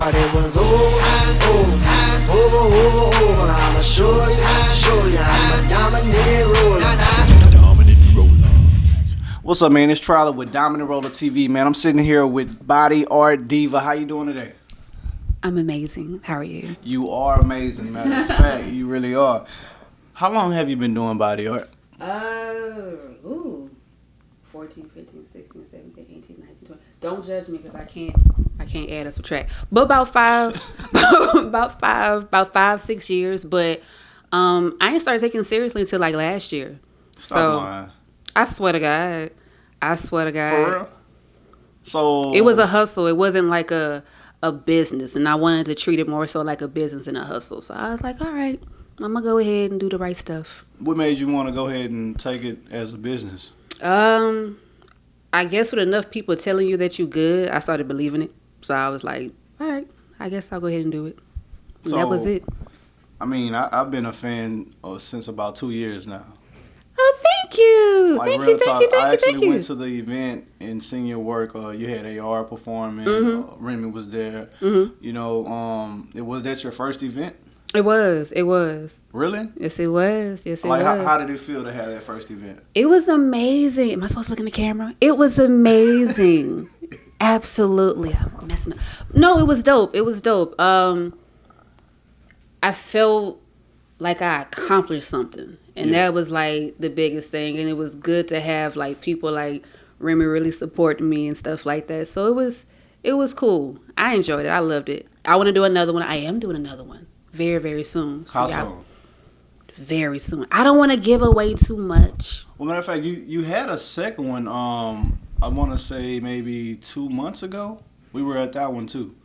But it was I'ma show you, I'm a dominant roller. What's up, man? It's Tryler with Dominant Roller TV, man. I'm sitting here with Body Art Diva. How you doing today? I'm amazing. How are you? You are amazing, matter of fact. You really are. How long have you been doing body art? 14, 15, 16, 17, 18, 19, 20. Don't judge me because I can't add or subtract. But about five, 6 years. But I ain't started taking it seriously until like last year. Stop lying. I swear to God. For real? So it was a hustle. It wasn't like a business, and I wanted to treat it more so like a business and a hustle. So I was like, all right, I'm gonna go ahead and do the right stuff. What made you want to go ahead and take it as a business? I guess with enough people telling you that you good, I started believing it. So I was like, all right, I guess I'll go ahead and do it. And So that was it. I mean, I've been a fan since about 2 years now. Oh, thank you. Like, Thank real you, talk, thank you, I thank you, actually thank you. went to the event and seen your work. You had AR performing. Mm-hmm. Remy was there. Mm-hmm. You know, was that your first event? It was. Really? Yes, it was. Yes, it Like, was. how did it feel to have that first event? It was amazing. Am I supposed to look in the camera? It was amazing. Absolutely. I'm messing up. No, it was dope. I felt like I accomplished something. And that was like the biggest thing. And it was good to have like people like Remy really supporting me and stuff like that. So it was cool. I enjoyed it. I loved it. I want to do another one. I am doing another one very, very soon. How soon? Very soon. I don't want to give away too much. Well, matter of fact, you had a second one. I want to say maybe 2 months ago. We were at that one too.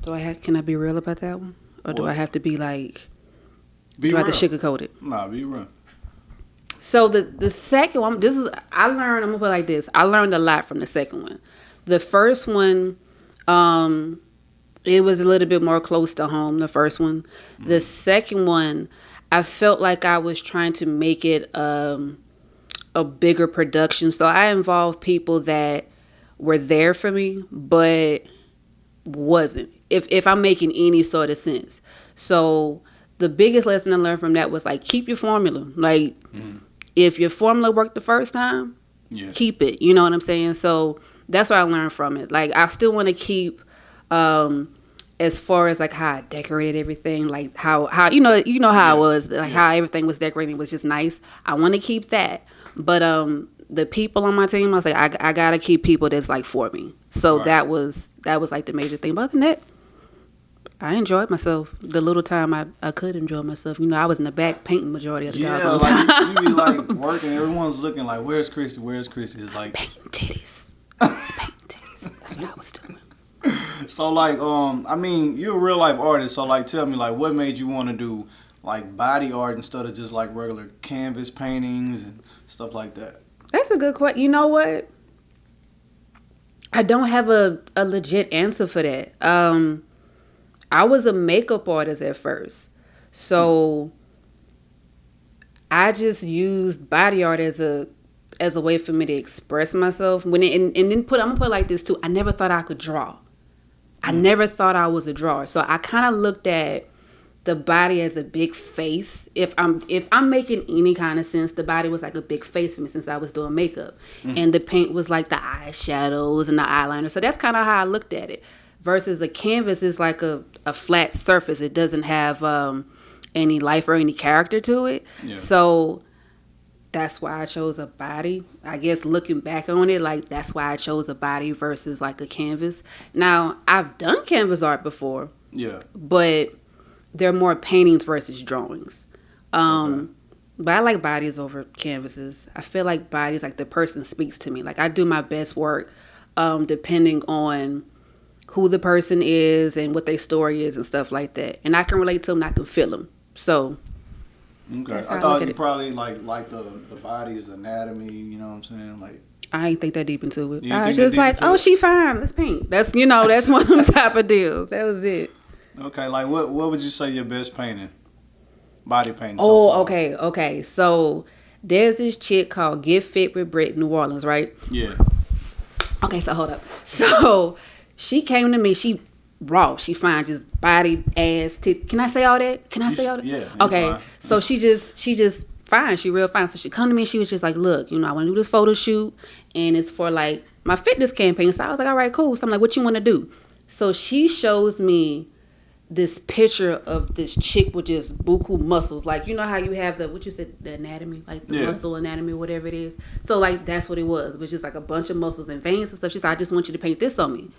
Can I be real about that one, or do I have to be like? Be do real. I have to sugarcoat it? Nah, be real. So the second one, I'm gonna put it like this. I learned a lot from the second one. The first one, it was a little bit more close to home. The first one, the second one, I felt like I was trying to make it a bigger production. So I involved people that were there for me, but wasn't. If I'm making any sort of sense. So the biggest lesson I learned from that was like, keep your formula. Like, if your formula worked the first time, keep it. You know what I'm saying? So that's what I learned from it. Like, I still want to keep, as far as like how I decorated everything, like how you know how it was, like how everything was decorated was just nice. I want to keep that, but the people on my team, I was like, I gotta keep people that's like for me. So that was like the major thing. But other than that, I enjoyed myself. The little time I could enjoy myself. You know, I was in the back painting majority of the time. Like you be like working, everyone's looking like, where's Christy? It's like painting titties. Painting titties. That's what I was doing. So like, I mean, you're a real life artist. So like, tell me, like, what made you want to do like body art instead of just like regular canvas paintings and stuff like that? That's a good question. You know what? I don't have a legit answer for that. I was a makeup artist at first. So I just used body art as a way for me to express myself. I'm gonna put it like this too. I never thought I could draw. I never thought I was a drawer. So I kind of looked at the body as a big face. If I'm making any kind of sense, the body was like a big face for me since I was doing makeup. And the paint was like the eyeshadows and the eyeliner. So that's kind of how I looked at it. Versus a canvas is like a flat surface. It doesn't have any life or any character to it. Yeah. So that's why I chose a body. I guess looking back on it, like, that's why I chose a body versus like a canvas. Now, I've done canvas art before. Yeah. But they're more paintings versus drawings. But I like bodies over canvases. I feel like bodies, like the person speaks to me. Like, I do my best work depending on who the person is and what their story is and stuff like that. And I can relate to them, and I can feel them. So okay. I thought you probably like the body's anatomy, you know what I'm saying? Like, I ain't think that deep into it. I was just like, oh, she fine. Let's paint. That's that's one of them type of deals. That was it. Okay, like what would you say your best painting? Body painting. Oh, okay. So there's this chick called Get Fit with Britt in New Orleans, right? Yeah. Okay, so hold up. So she came to me. She raw. She fine, just body, ass, tit. Can I say all that? Can I say all that? Yeah. Okay. Fine. So she just fine. She real fine. So she come to me and she was just like, look, I want to do this photo shoot and it's for like my fitness campaign. So I was like, all right, cool. So I'm like, what you want to do? So she shows me this picture of this chick with just buku muscles. Like, you know how you have the anatomy, like the muscle anatomy, whatever it is. So like that's what it was. It was just like a bunch of muscles and veins and stuff. She said, I just want you to paint this on me.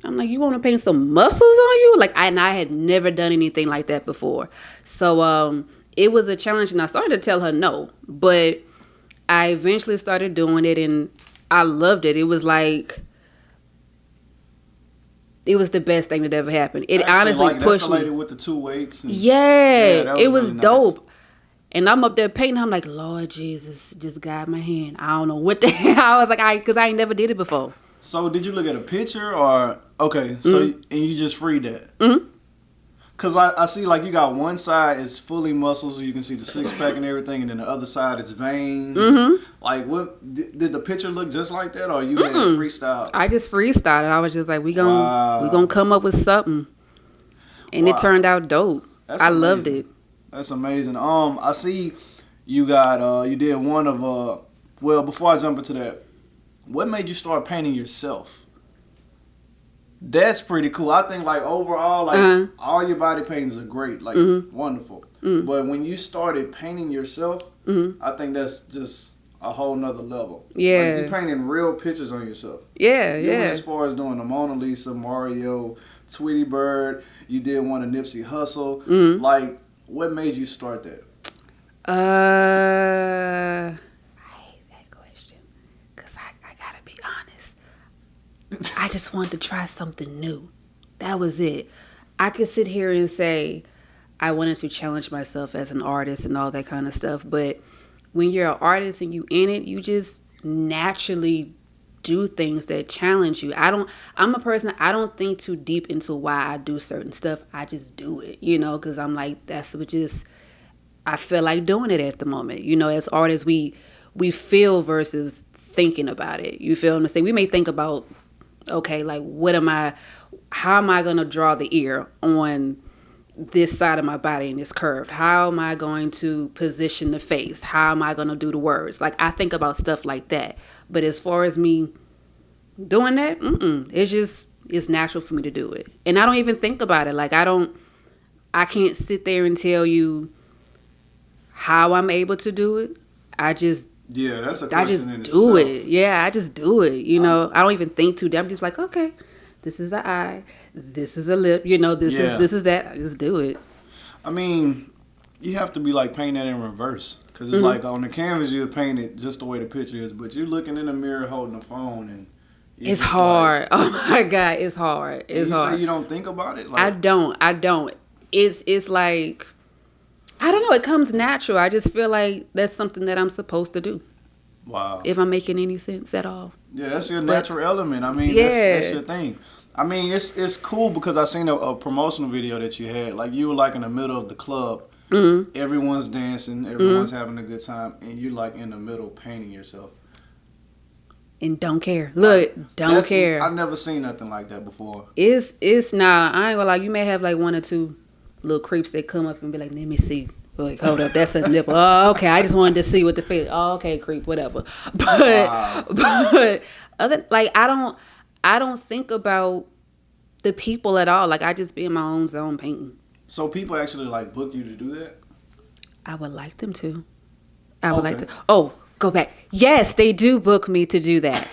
I'm like, you want to paint some muscles on you? Like, I had never done anything like that before. So it was a challenge, and I started to tell her no. But I eventually started doing it, and I loved it. It was like, it was the best thing that ever happened. It honestly pushed me. With the 2 weights. Yeah, it was really dope. Nice. And I'm up there painting. I'm like, Lord Jesus, just guide my hand. I don't know what the hell. I was like, because I ain't never did it before. So did you look at a picture or okay? So and you just freed that. Mm-hmm. Cause I see like you got one side is fully muscles, so you can see the 6-pack and everything, and then the other side is veins. Mm-hmm. Like what did the picture look just like that, or you had freestyle? I just freestyled. I was just like, we gonna come up with something, and it turned out dope. I loved it. That's amazing. I see you got you did one of well, before I jump into that, what made you start painting yourself? That's pretty cool. I think like overall, like all your body paintings are great, like wonderful. But when you started painting yourself, I think that's just a whole nother level. Yeah, like you painting real pictures on yourself. Yeah, you went as far as doing the Mona Lisa, Mario, Tweety Bird. You did one of Nipsey Hussle. Like, what made you start that? I hate that question because I gotta be honest. I just wanted to try something new. That was it. I could sit here and say I wanted to challenge myself as an artist and all that kind of stuff, but when you're an artist and you in it, you just naturally do things that challenge you. I'm a person, I don't think too deep into why I do certain stuff. I just do it, because I'm like, that's what I feel like doing it at the moment. As artists, we feel versus thinking about it. You feel what I'm saying? We may think about, okay, like how am I going to draw the ear on this side of my body and it's curved? How am I going to position the face? How am I going to do the words? Like, I think about stuff like that. But as far as me doing that, it's natural for me to do it. And I don't even think about it. Like, I can't sit there and tell you how I'm able to do it. That's a question I just in do itself. it. Yeah, I just do it. I don't even think too deep. I'm just like, okay, this is an eye, this is a lip. This is that. I just do it. I mean, you have to be like painting that in reverse, because it's like on the canvas you paint it just the way the picture is, but you're looking in the mirror holding the phone and it's hard. Like, oh my God, it's hard. It's hard. You say you don't think about it? Like, I don't. It's like, I don't know. It comes natural. I just feel like that's something that I'm supposed to do. Wow. If I'm making any sense at all. Yeah, that's your natural element. I mean, that's your thing. I mean, it's cool because I seen a promotional video that you had. Like, you were like in the middle of the club. Mm-hmm. Everyone's dancing. Everyone's having a good time. And you like in the middle painting yourself. And don't care. Look, don't care. I've never seen nothing like that before. It's nah. I ain't gonna lie. You may have like one or two little creeps that come up and be like, let me see. Like, hold up, that's a nipple. Oh, okay. I just wanted to see what the face. Oh, okay, creep, whatever. But other, like, I don't think about the people at all. Like, I just be in my own zone painting. So people actually like book you to do that? I would like them to. I would like to. Oh, go back. Yes, they do book me to do that.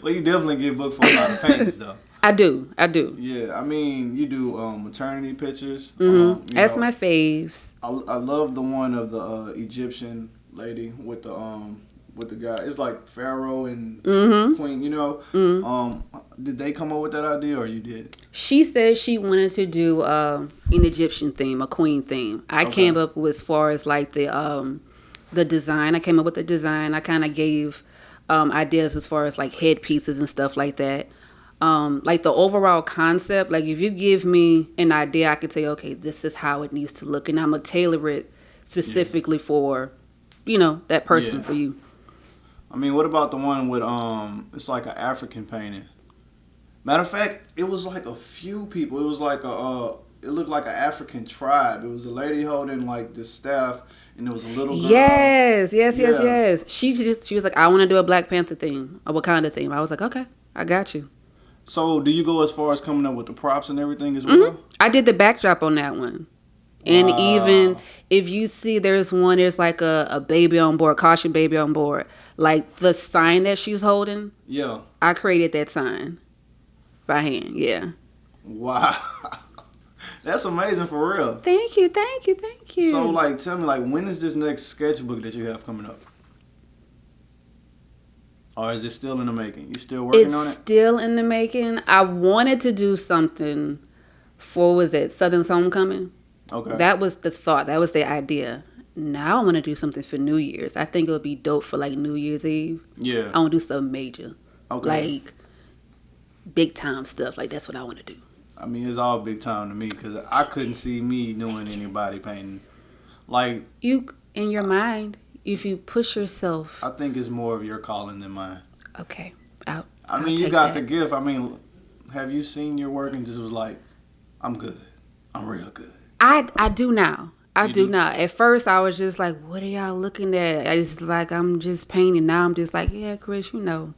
Well, you definitely get booked for a lot of paintings, though. I do. Yeah, I mean, you do maternity pictures. That's my faves. I love the one of the Egyptian lady with the guy. It's like Pharaoh and Queen. Did they come up with that idea, or you did? She said she wanted to do an Egyptian theme, a queen theme. I came up with, as far as like the design. I came up with the design. I kind of gave ideas as far as like headpieces and stuff like that. Like the overall concept, like if you give me an idea, I could say, okay, this is how it needs to look, and I'm gonna tailor it specifically for, that person, for you. I mean, what about the one with it's like an African painting? Matter of fact, it was like a few people. It was like it looked like an African tribe. It was a lady holding like the staff, and there was a little girl. Yes. Yeah. She was like, I want to do a Black Panther theme, a Wakanda theme. I was like, okay, I got you. So, do you go as far as coming up with the props and everything as well? I did the backdrop on that one. And even if you see there's like a baby on board, caution baby on board, like the sign that she's holding. Yeah. I created that sign by hand. Yeah. Wow. That's amazing for real. Thank you. So, like, tell me, like, when is this next sketchbook that you have coming up? Or is it still in the making? You still working on it? It's still in the making. I wanted to do something for, was it Southern's Homecoming? Okay. That was the thought. That was the idea. Now I want to do something for New Year's. I think it would be dope for like New Year's Eve. Yeah. I want to do something major. Okay. Like big time stuff. Like that's what I want to do. I mean, it's all big time to me because I couldn't see me doing anybody painting. Like, you, in your mind, if you push yourself. I think it's more of your calling than mine. Okay. I mean, you got the gift. I mean, have you seen your work and just was like, I'm good. I'm real good. I do now. I do now. At first, I was just like, what are y'all looking at? I just like, I'm just painting. Now I'm just like, yeah, Chris, you know,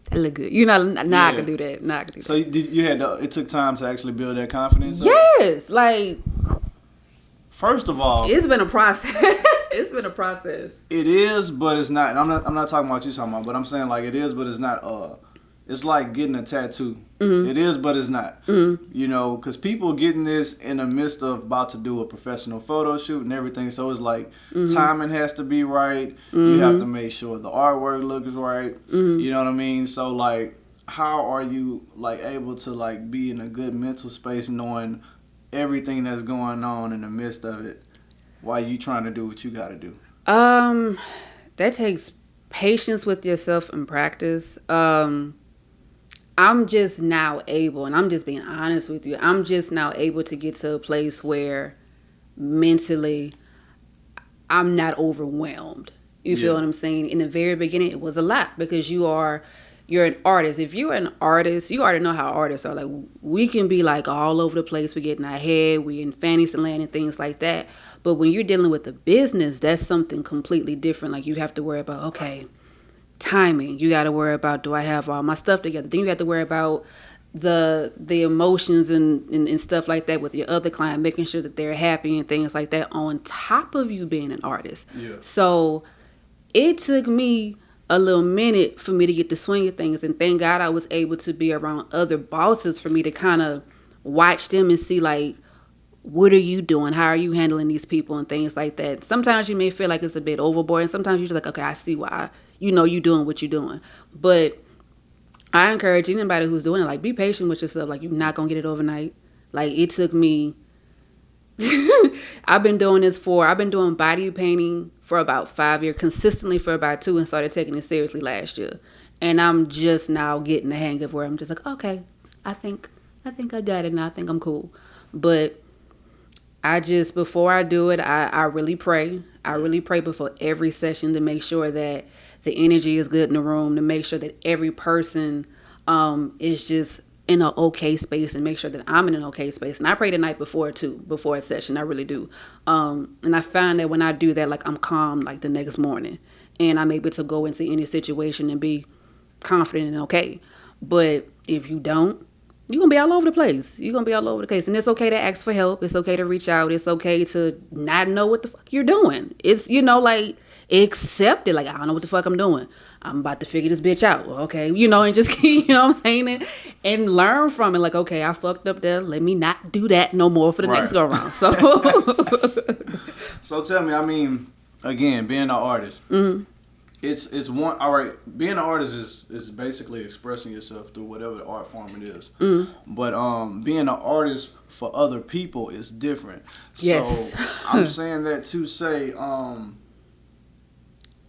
that look good. You know, now I can do that. So it took time to actually build that confidence up? Yes. Like, first of all, it's been a process. It's been a process. It is, but it's not. And I'm not talking about you talking about, but I'm saying like it is, but it's not. It's like getting a tattoo. Mm-hmm. It is, but it's not. Mm-hmm. You know, because people getting this in the midst of about to do a professional photo shoot and everything. So it's like timing has to be right. Mm-hmm. You have to make sure the artwork looks right. Mm-hmm. You know what I mean? So like, how are you like able to like be in a good mental space knowing everything that's going on in the midst of it while you trying to do what you got to do? That takes patience with yourself and practice. I'm just now able, and I'm just being honest with you, I'm just now able to get to a place where mentally I'm not overwhelmed. You feel what I'm saying? In the very beginning, it was a lot because you're an artist. If you're an artist, you already know how artists are. Like, we can be like all over the place. We get in our head. We in Fantasyland and things like that. But when you're dealing with a business, that's something completely different. Like, you have to worry about, okay, timing. You got to worry about, do I have all my stuff together? Then you have to worry about the emotions and stuff like that with your other client, making sure that they're happy and things like that on top of you being an artist. Yeah. So it took me a little minute for me to get the swing of things, and thank God I was able to be around other bosses for me to kind of watch them and see like, what are you doing? How are you handling these people and things like that? Sometimes you may feel like it's a bit overboard, and sometimes you're just like, okay, I see why. You know, you're doing what you're doing. But I encourage anybody who's doing it, like, be patient with yourself. Like, you're not gonna get it overnight. Like, it took me I've been doing body painting for about 5 years, consistently for about 2, and started taking it seriously last year. And I'm just now getting the hang of where I'm just like, okay, I think I got it now. I think I'm cool. But before I do it, I really pray. I really pray before every session to make sure that the energy is good in the room, to make sure that every person is just in an okay space, and make sure that I'm in an okay space. And I pray the night before too, before a session. I really do. And I find that when I do that, like, I'm calm like the next morning, and I'm able to go into any situation and be confident and okay. But if you don't, you're going to be all over the place. You're going to be all over the place. And it's okay to ask for help. It's okay to reach out. It's okay to not know what the fuck you're doing. It's, like, accept it. Like, I don't know what the fuck I'm doing. I'm about to figure this bitch out. Okay. And just keep, what I'm saying? And learn from it. Like, okay, I fucked up there. Let me not do that no more for the next go around. So. So tell me, I mean, again, being an artist, it's one, all right, being an artist is basically expressing yourself through whatever art form it is. But being an artist for other people is different. Yes. So I'm saying that to say,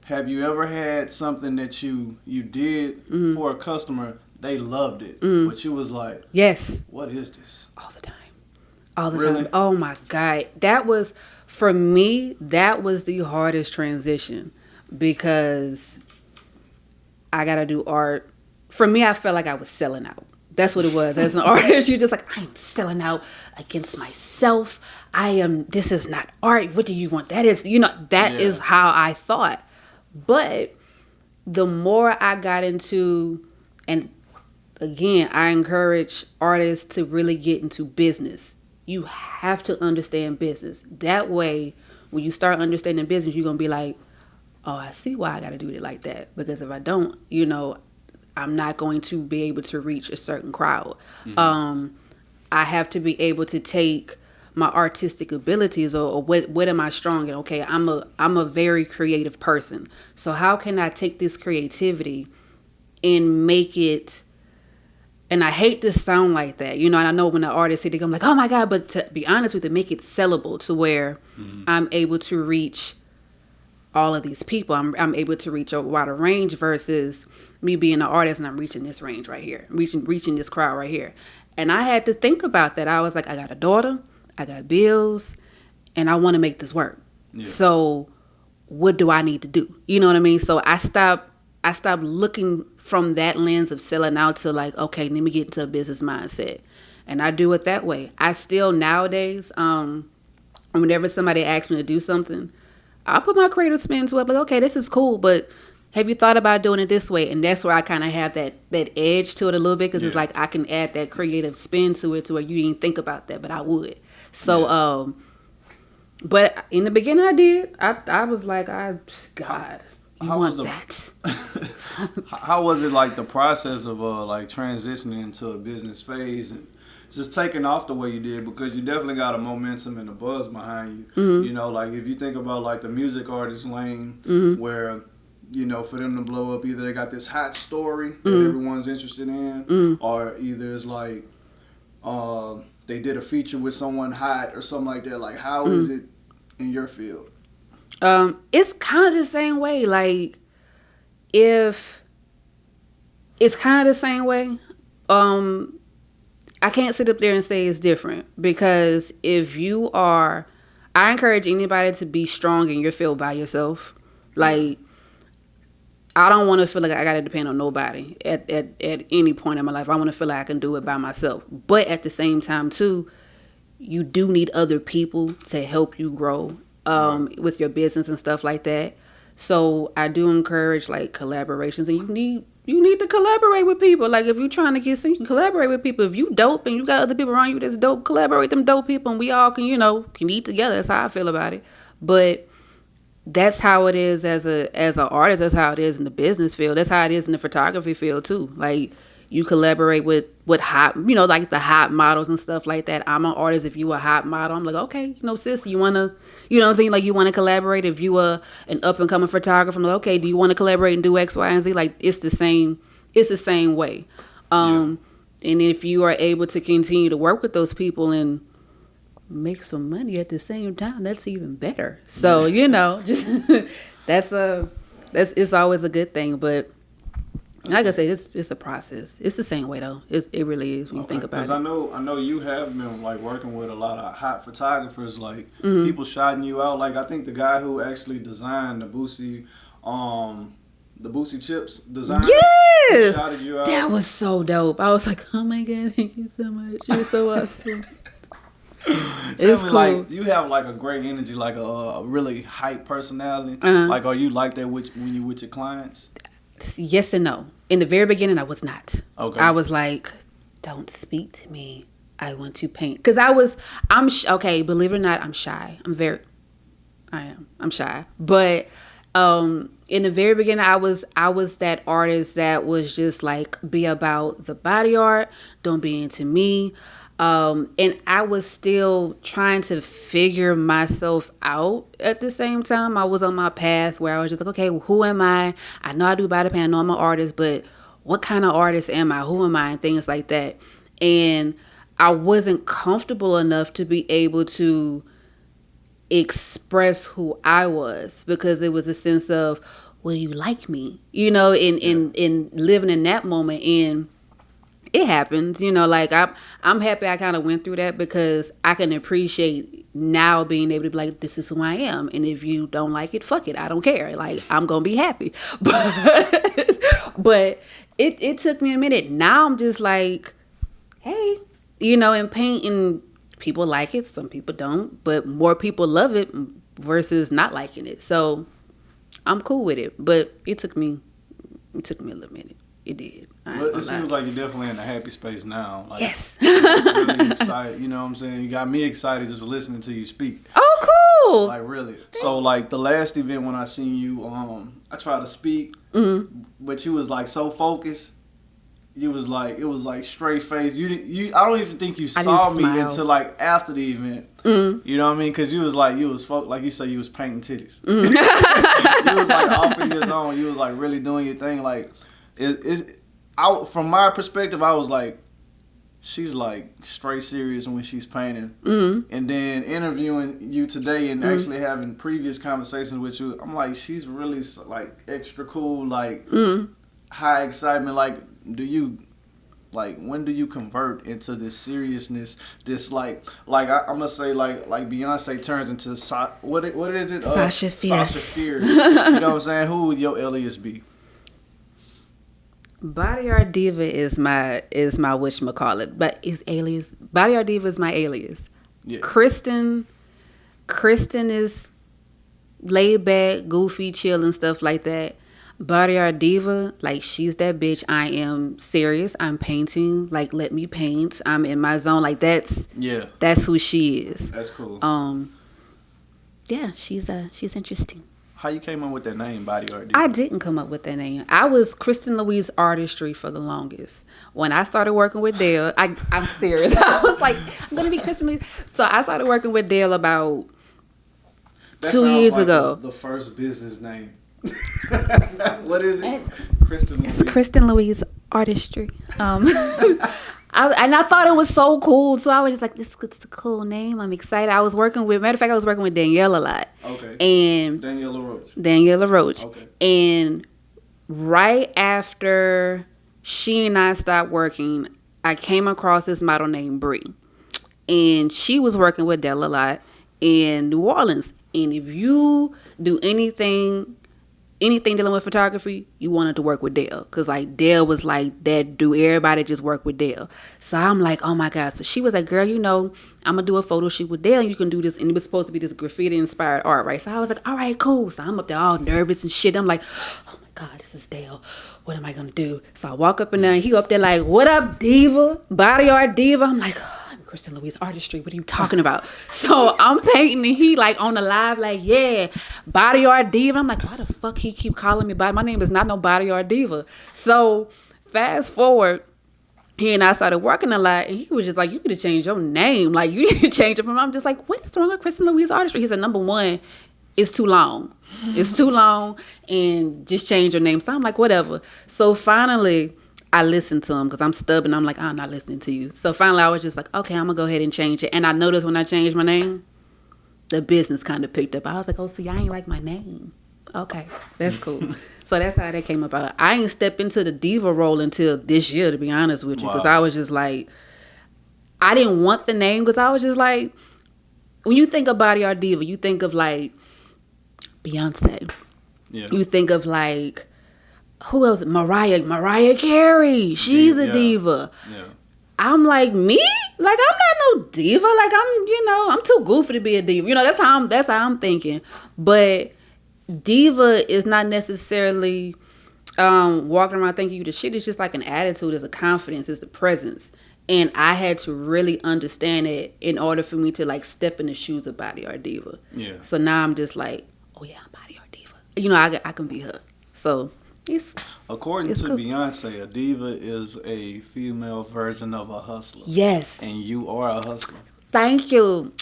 have you ever had something that you did for a customer, they loved it, but you was like, yes, what is this? All the time. Oh my God. That was, for me, that was the hardest transition, because I got to do art. For me, I felt like I was selling out. That's what it was. As an artist, you're just like, I'm selling out against myself. This is not art. What do you want? That is, that is how I thought. But the more I got into, and again, I encourage artists to really get into business. You have to understand business. That way, when you start understanding business, you're going to be like, oh, I see why I got to do it like that. Because if I don't, I'm not going to be able to reach a certain crowd. Mm-hmm. I have to be able to take my artistic abilities or what am I strong in? Okay, I'm a very creative person. So how can I take this creativity and make it, and I hate to sound like that, and I know when the artist say, I'm like, oh my God, but to be honest with it, make it sellable to where I'm able to reach all of these people. I'm able to reach a wider range versus me being an artist and I'm reaching this range right here, reaching this crowd right here. And I had to think about that. I was like, I got a daughter, I got bills, and I want to make this work. Yeah. So what do I need to do? You know what I mean? So I stopped looking from that lens of selling out to like, okay, let me get into a business mindset. And I do it that way. I still nowadays, whenever somebody asks me to do something, I'll put my creative spin to it. Like, okay, this is cool, but have you thought about doing it this way? And that's where I kind of have that edge to it a little bit, because it's like I can add that creative spin to it to where you didn't think about that, but I would. So, but in the beginning I did. I was like, God, you want that? How was it like the process of like transitioning into a business phase and just taking off the way you did? Because you definitely got a momentum and a buzz behind you. Mm-hmm. Like if you think about like the music artist lane, where for them to blow up, either they got this hot story that everyone's interested in, or either it's like they did a feature with someone hot or something like that. Like, how is it in your field? It's kind of the same way. Like, if it's kind of the same way, I can't sit up there and say it's different, because I encourage anybody to be strong in your field by yourself. Like, I don't want to feel like I got to depend on nobody at any point in my life. I want to feel like I can do it by myself. But at the same time, too, you do need other people to help you grow with your business and stuff like that. So I do encourage like collaborations, and you need to collaborate with people. Like if you're trying to get seen, you can collaborate with people. If you dope and you got other people around you that's dope, collaborate with them dope people, and we all can can eat together. That's how I feel about it. But that's how it is as an artist. That's how it is in the business field. That's how it is in the photography field too. Like you collaborate with hot, like the hot models and stuff like that. I'm an artist. If you a hot model, I'm like, okay, sis, you want to, what I'm saying? Like you want to collaborate. If you are an up and coming photographer, I'm like, okay, do you want to collaborate and do X, Y, and Z? Like it's the same way. And if you are able to continue to work with those people and make some money at the same time, that's even better. So just it's always a good thing. But like I said, it's a process. It's the same way though. It really is when you think about it. I know you have been like working with a lot of hot photographers, like people shouting you out. Like I think the guy who actually designed the Boosie Chips design. Yes, shouted you out. That was so dope. I was like, oh my God, thank you so much. You're so awesome. It's cool. Like you have like a great energy, like a really hype personality. Like, are you like that when you with your clients? Yes and no. In the very beginning, I was not. Okay. I was like, don't speak to me. I want to paint. Because okay, believe it or not, I'm shy. I'm shy. But in the very beginning, I was that artist that was just like, be about the body art. Don't be into me. And I was still trying to figure myself out at the same time. I was on my path where I was just like, okay, well, who am I? I know I do body paint. I know I'm an artist, but what kind of artist am I? Who am I? And things like that. And I wasn't comfortable enough to be able to express who I was, because it was a sense of, will you like me? In living in that moment. And it happens, like I'm happy I kind of went through that, because I can appreciate now being able to be like, this is who I am. And if you don't like it, fuck it. I don't care. Like, I'm going to be happy. But it took me a minute. Now I'm just like, hey, in painting, people like it, some people don't, but more people love it versus not liking it. So I'm cool with it, but it took me a little minute. It did. Well, it seems like you're definitely in a happy space now. Like, yes. really excited. You know what I'm saying? You got me excited just listening to you speak. Oh, cool. Like, really. So, like, the last event when I seen you, I tried to speak, but you was, like, so focused. You was like, it was like straight face. I don't even think you saw me until like after the event. You know what I mean? Because you was like you say you was painting titties. You was like off of your zone. You was like really doing your thing. Like from my perspective, I was like, she's like straight serious when she's painting. And then interviewing you today and actually having previous conversations with you, I'm like, she's really like extra cool, like high excitement, like. When do you convert into this seriousness? This I'm gonna say like Beyonce turns into what is it? Sasha Fierce. Sasha Fierce. You know what I'm saying? Who would your alias be? Body Art Diva is my whatchamacallit, but is alias. Body Art Diva is my alias. Yeah. Kristen is laid back, goofy, chill, and stuff like that. Body Art Diva, like, she's that bitch. I am serious. I'm painting. Like, let me paint. I'm in my zone. Like, that's who she is. That's cool. Yeah, she's interesting. How you came up with that name, Body Art Diva? I didn't come up with that name. I was Kristen Louise Artistry for the longest. When I started working with Dale, I'm serious. I was like, I'm gonna be Kristen Louise. So I started working with Dale about 2 years ago. The first business name. What is it? Kristen Louise. It's Kristen Louise Artistry. I thought it was so cool, so I was just like, this is a cool name. I'm excited. I was working with Danielle a lot. Okay. And Daniela Roach. Okay. And right after she and I stopped working, I came across this model named Bree. And she was working with Dell a lot in New Orleans. And if you do anything dealing with photography, you wanted to work with Dale. Because, like, Dale was like that dude. Everybody just worked with Dale. So I'm like, oh, my God. So she was like, girl, I'm going to do a photo shoot with Dale. And you can do this. And it was supposed to be this graffiti-inspired art, right? So I was like, all right, cool. So I'm up there all nervous and shit. I'm like, oh, my God, this is Dale. What am I going to do? So I walk up in there. And he up there like, what up, Diva? Body Art Diva. I'm like, Kristen Louise Artistry, what are you talking about? So I'm painting and he like on the live like, yeah, Body Art Diva. I'm like, why the fuck he keep calling me my name is not no Body Art Diva. So fast forward, he and I started working a lot and he was just like, you need to change your name. Like, you need to change it from, I'm just like, what is wrong with Kristen Louise Artistry? He said, number one, it's too long. It's too long and just change your name. So I'm like, whatever. So finally, I listened to him because I'm stubborn. I'm like, I'm not listening to you. So finally, I was just like, okay, I'm going to go ahead and change it. And I noticed when I changed my name, the business kind of picked up. I was like, oh, see, I ain't like my name. Okay, that's cool. So that's how that came about. I ain't stepped into the diva role until this year, to be honest with you, because I was just like, I didn't want the name because I was just like, when you think of Body Art Diva, you think of like Beyonce. Yeah. You think of like, who else? Mariah Carey. She's a diva. Yeah. I'm like, me? Like, I'm not no diva. Like, I'm too goofy to be a diva. That's how I'm thinking. But diva is not necessarily walking around thinking you the shit. It's just like an attitude. It's a confidence. It's the presence. And I had to really understand it in order for me to like step in the shoes of Body Art Diva. Yeah. So now I'm just like, oh yeah, I'm Body Art Diva. I can be her. So according to cool. Beyonce, a diva is a female version of a hustler. Yes. And you are a hustler. Thank you.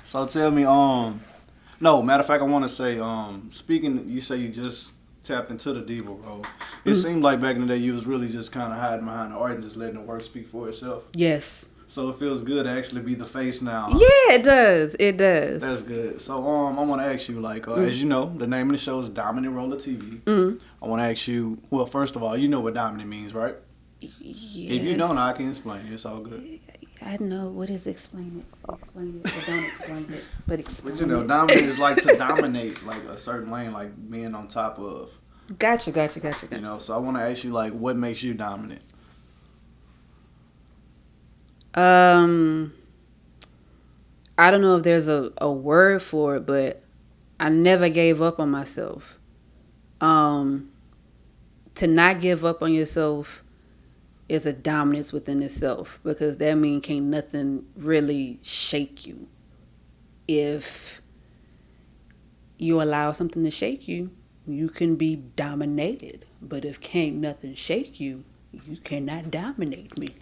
So tell me, no, matter of fact, I want to say, speaking, you say you just tapped into the diva role. It seemed like back in the day you was really just kind of hiding behind the art and just letting the work speak for itself. Yes. So it feels good to actually be the face now. Yeah, it does. It does. That's good. So I want to ask you, like, as you know, the name of the show is Dominant Roller TV. I want to ask you, well, first of all, you know what dominant means, right? Yes. If you don't, I can explain it. It's all good. I know. What is explain it? Explain it, but don't explain it. But explain it. But dominant is like to dominate, like a certain lane, like being on top of. Gotcha. So I want to ask you, like, what makes you dominant? Um, I don't know if there's a word for it, but I never gave up on myself. Um, to not give up on yourself is a dominance within itself, because that means can't nothing really shake you. If you allow something to shake you, you can be dominated. But if can't nothing shake you, you cannot dominate me.